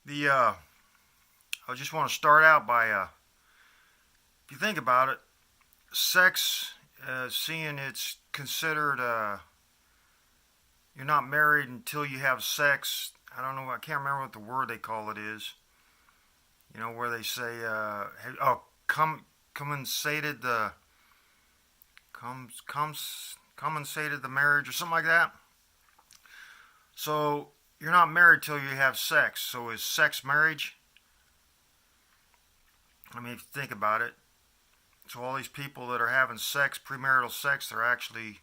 The I just want to start out by if you think about it, sex, seeing it's considered you're not married until you have sex. I don't know. I can't remember what the word they call it is. You know where they say commensated the commensated the marriage or something like that. So you're not married till you have sex. So is sex marriage? I mean, if you think about it, so all these people that are having sex, premarital sex, they're actually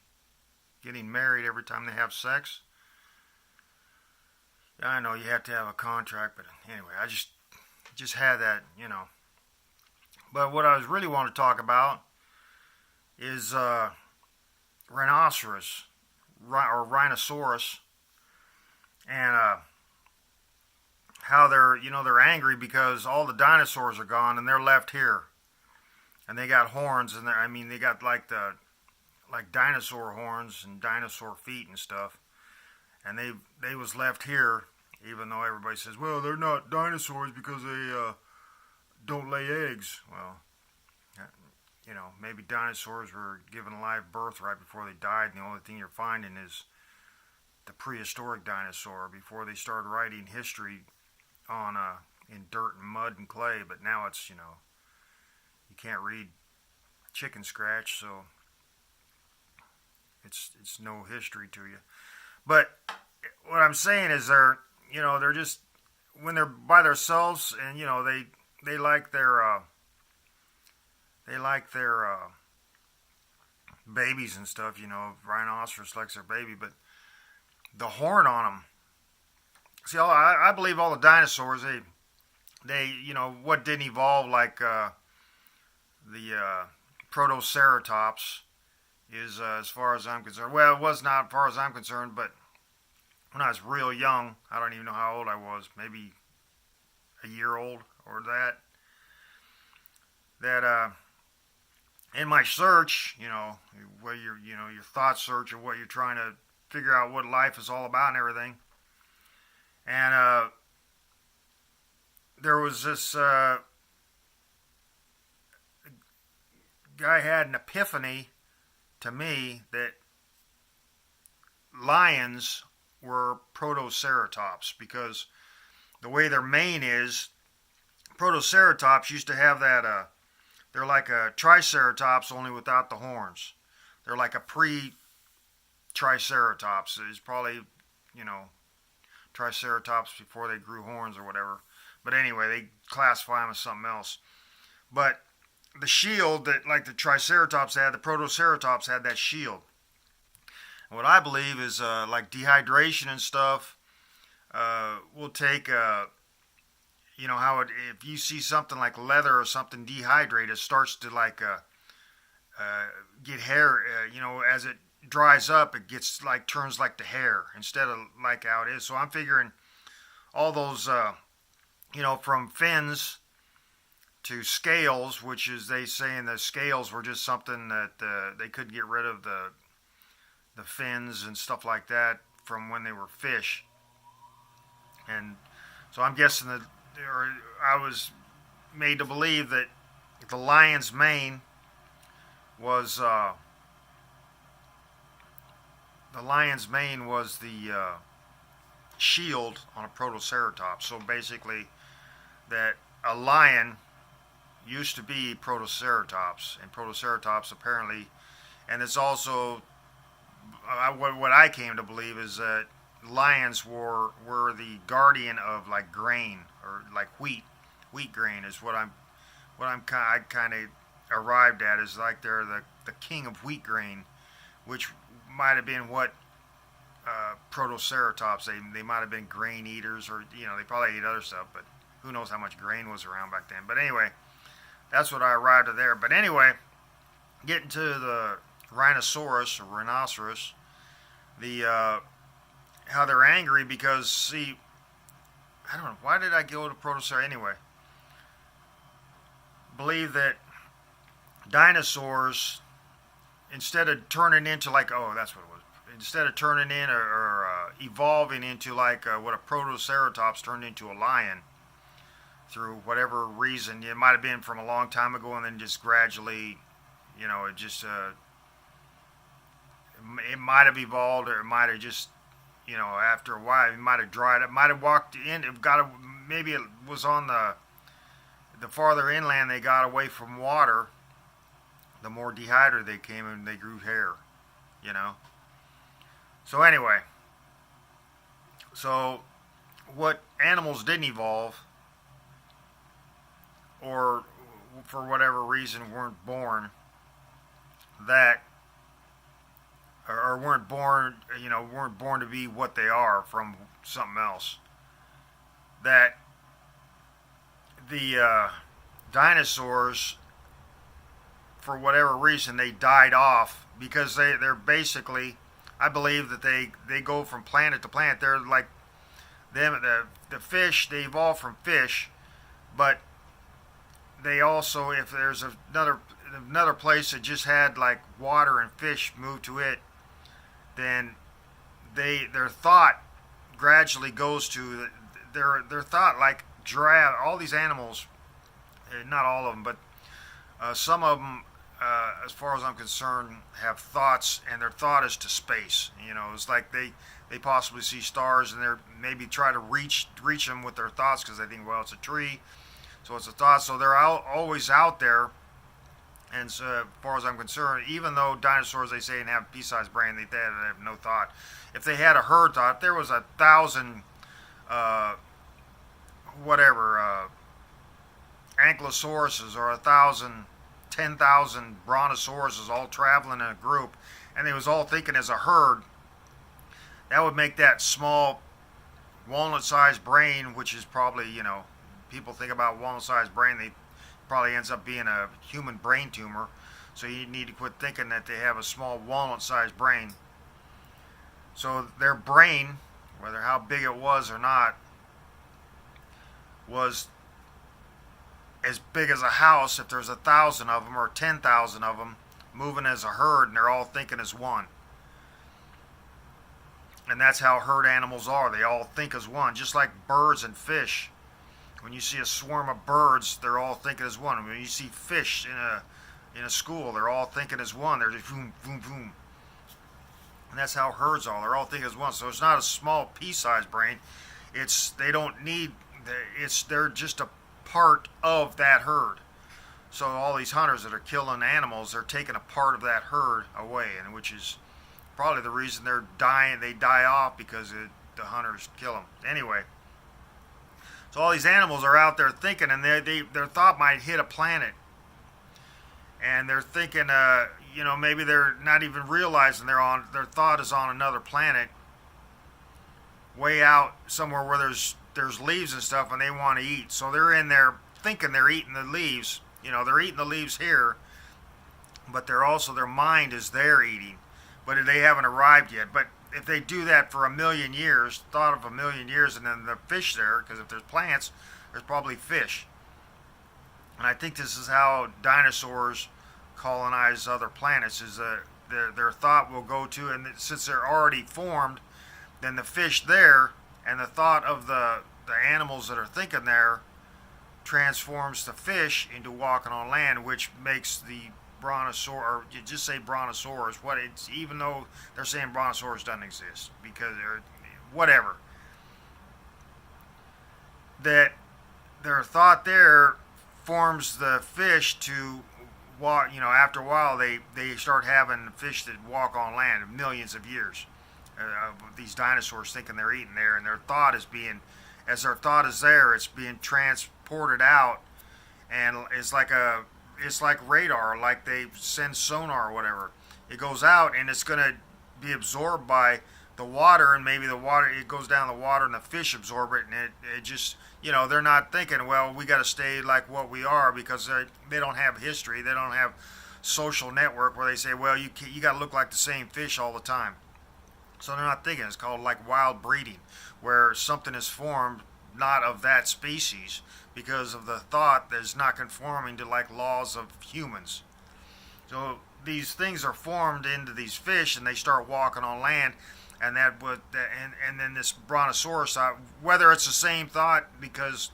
getting married every time they have sex. Yeah, I know you have to have a contract, but anyway, I just had that. But what I was really want to talk about is rhinoceros or rhinosaurus, and how they're angry because all the dinosaurs are gone and they're left here, and they got horns and they got like dinosaur horns and dinosaur feet and stuff, and they was left here, even though everybody says, well, they're not dinosaurs because they don't lay eggs. Well, maybe dinosaurs were given a live birth right before they died, and the only thing you're finding is the prehistoric dinosaur before they started writing history on in dirt and mud and clay. But now it's you can't read chicken scratch, so it's no history to you. But what I'm saying is they're just, when they're by themselves, and they like their babies and stuff. Rhinoceros likes their baby, but the horn on them. See, I believe all the dinosaurs, they what didn't evolve like the Protoceratops is, as far as I'm concerned. Well, it was not as far as I'm concerned, but when I was real young, I don't even know how old I was, maybe a year old or that in my search, where your thought search of what you're trying to figure out what life is all about and everything. And there was this guy had an epiphany to me that lions were Protoceratops, because the way their mane is, Protoceratops used to have that, they're like a Triceratops only without the horns. They're like a pre-Triceratops. It's probably, Triceratops before they grew horns or whatever. But anyway, they classify them as something else. But the shield that like the Triceratops had, the Protoceratops had that shield. And what I believe is like dehydration and stuff will take, how if you see something like leather or something dehydrated, it starts to like get hair, as it dries up, it gets like turns like the hair instead of like how it is. So I'm figuring all those, from fins to scales, which is they saying the scales were just something that they couldn't get rid of the fins and stuff like that from when they were fish. And so I'm guessing that, or I was made to believe that the lion's mane was the shield on a Protoceratops. So basically, that a lion used to be Protoceratops, and Protoceratops apparently, and it's also what I came to believe is that lions were the guardian of like grain, or like wheat grain is what I kind of arrived at, is like they're the king of wheat grain, which might have been what Protoceratops, they might have been grain eaters, or they probably ate other stuff, but who knows how much grain was around back then. But anyway, that's what I arrived at there. But anyway, getting to the rhinoceros, the how they're angry because, see, I don't know, why did I go to Protoceratops anyway? Believe that dinosaurs, instead of turning into like, that's what it was, instead of turning in or evolving into like what a Protoceratops turned into a lion, through whatever reason. It might have been from a long time ago, and then just gradually, it just it might have evolved, or it might have just, after a while, it might have dried up, might have walked in, maybe it was on the farther inland they got away from water, the more dehydrated they came, and they grew hair, So anyway, so what animals didn't evolve, or for whatever reason weren't born, that or weren't born, weren't born to be what they are from something else. That the dinosaurs, for whatever reason, they died off because they're basically, I believe that they go from planet to planet. They're like them, the fish. They evolve from fish, but they also, if there's another place that just had like water and fish move to it, then their thought gradually goes to their thought, like giraffe. All these animals, not all of them, but some of them, as far as I'm concerned, have thoughts, and their thought is to space. It's like they possibly see stars, and they're maybe try to reach them with their thoughts, because they think, well, it's a tree, so it's a thought. So they're always out there. And so, as far as I'm concerned, even though dinosaurs, they say, have a pea-sized brain, they have no thought. If they had a herd thought, if there was 1,000, ankylosauruses, or 10,000 brontosauruses all traveling in a group, and they was all thinking as a herd, that would make that small walnut-sized brain, which is probably, people think about walnut-sized brain, they probably ends up being a human brain tumor. So you need to quit thinking that they have a small walnut-sized brain. So their brain, whether how big it was or not, was as big as a house if there's 1,000 of them or 10,000 of them moving as a herd, and they're all thinking as one. And that's how herd animals are. They all think as one, just like birds and fish. When you see a swarm of birds, they're all thinking as one. When you see fish in a school, they're all thinking as one. They're just boom, boom, boom. And that's how herds are. They're all thinking as one. So it's not a small pea-sized brain. They're just a part of that herd. So all these hunters that are killing animals, they're taking a part of that herd away, and which is probably the reason they're dying. They die off because the hunters kill them. Anyway. So all these animals are out there thinking, and their thought might hit a planet, and they're thinking, maybe they're not even realizing their thought is on another planet, way out somewhere where there's leaves and stuff, and they want to eat. So they're in there thinking they're eating the leaves. They're eating the leaves here, but their mind is there eating, but they haven't arrived yet. But if they do that for 1,000,000 years, thought of 1,000,000 years, and then the fish there, because if there's plants, there's probably fish. And I think this is how dinosaurs colonize other planets, is their thought will go to, and since they're already formed, then the fish there, and the thought of the animals that are thinking there, transforms the fish into walking on land, which makes the brontosaurus, or you just say brontosaurus, even though they're saying brontosaurus doesn't exist, because whatever, that their thought there forms the fish to walk. After a while they start having fish that walk on land, millions of years. These dinosaurs thinking they're eating there, and their thought is their thought is there, it's being transported out, and it's like radar, like they send sonar or whatever. It goes out, and it's going to be absorbed by the water, and maybe it goes down the water, and the fish absorb it, and it just, they're not thinking, well, we got to stay like what we are, because they don't have history. They don't have social network where they say, well, you got to look like the same fish all the time. So they're not thinking. It's called like wild breeding, where something is formed not of that species, because of the thought that is not conforming to like laws of humans. So these things are formed into these fish, and they start walking on land, and and then this brontosaurus thought, whether it's the same thought, because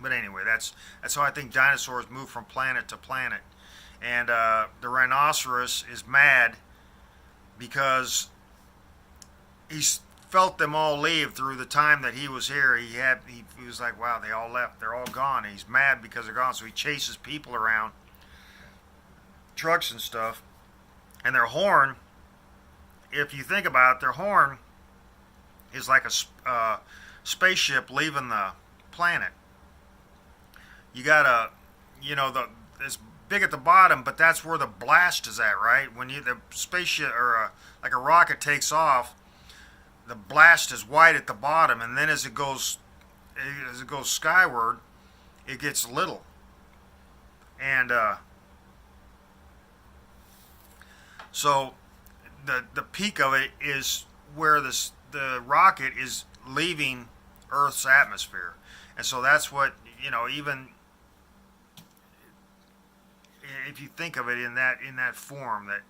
But anyway, that's how I think dinosaurs move from planet to planet. And the rhinoceros is mad because he's felt them all leave through the time that he was here. He was like, wow, they all left. They're all gone. And he's mad because they're gone. So he chases people around, trucks and stuff. And their horn, if you think about it, their horn is like a spaceship leaving the planet. You got it's big at the bottom, but that's where the blast is at, right? When the spaceship or like a rocket takes off, the blast is wide at the bottom, and then as it goes skyward, it gets little. And so the peak of it is where the rocket is leaving Earth's atmosphere, and so that's what even if you think of it in that form, that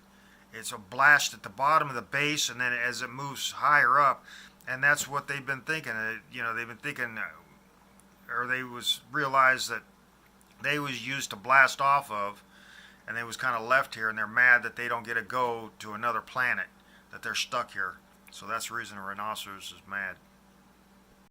it's a blast at the bottom of the base, and then as it moves higher up, and that's what they've been thinking. They've been thinking, or they was realized that they was used to blast off of, and they was kind of left here, and they're mad that they don't get to go to another planet, that they're stuck here. So that's the reason a rhinoceros is mad.